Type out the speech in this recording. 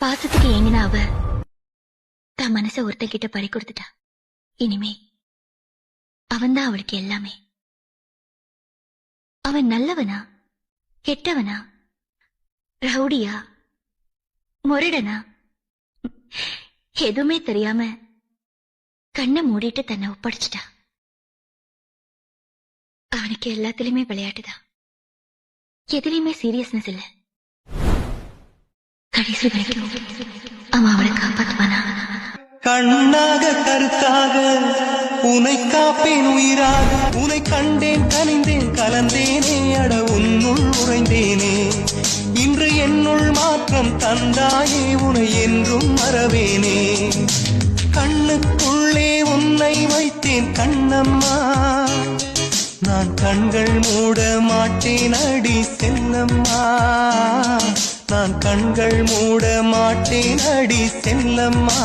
பாசத்துக்கு ஏங்கின அவ தான் மனச ஒருத்தங்கிட்ட பறி கொடுத்துட்டா. இனிமே அவன்தான் அவளுக்கு எல்லாமே. அவன் நல்லவனா கெட்டவனா, ரவுடியா முரடனா, எதுவுமே தெரியாம கண்ணை மூடிட்டு தன்னை ஒப்படைச்சிட்டா. அவனுக்கு எல்லாத்திலுமே விளையாட்டுதான், எதுலையுமே சீரியஸ்னஸ் இல்ல. கடைசி வரைக்கும் அவன் அவளை காப்பாற்றுவானா? கண்ணாக கருத்தாக உனை காப்பேன் உயிராக, உனை கண்டேன் கனிந்தேன் கலந்தேனே, அட உன்னுள் உறைந்தேனே. இன்று என்னுள் மாற்றம் தந்தாயே, உனை என்றும் மறவேனே. கண்ணுக்குள்ளே உன்னை வைத்தேன் கண்ணம்மா, நான் கண்கள் மூட மாட்டேன் அடி செல்லம்மா. நான் கண்கள் மூட மாட்டேன் அடி செல்லம்மா.